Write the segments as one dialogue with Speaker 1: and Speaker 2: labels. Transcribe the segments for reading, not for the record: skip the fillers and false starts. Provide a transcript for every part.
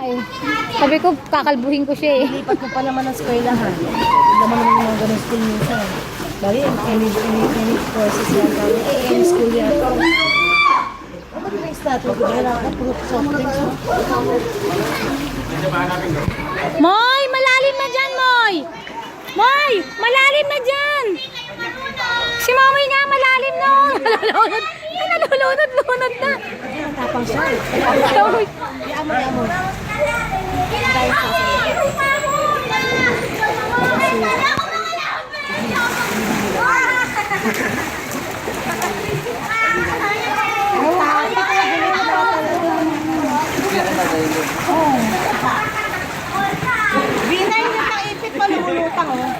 Speaker 1: eh. Sabi ko, kakalbuhin ko siya eh.
Speaker 2: Lipat mo pa naman ang eskwelahan. Hindi naman naman yung mga ganun school minsan. Bali, any courses yan. Any school yan. Ano ba yung statue? Kaya ako, puro soft drinks.
Speaker 1: Moy, malalim na dyan, Moy! Moy, malalim na dyan! Si Momoy nga, malalim na! Nalulunod! Nalulunod-lunod na!
Speaker 2: Tapang siya.
Speaker 1: Moy.
Speaker 2: Yaman. Binay niya pang ipit pa lumulutang oh.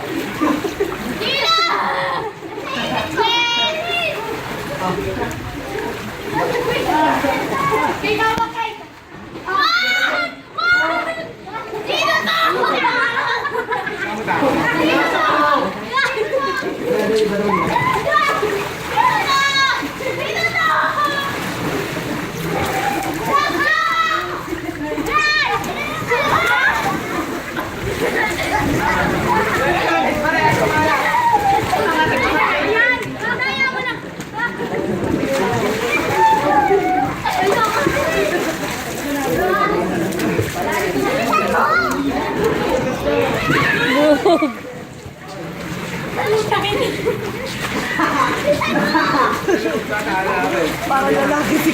Speaker 2: Para lalaki si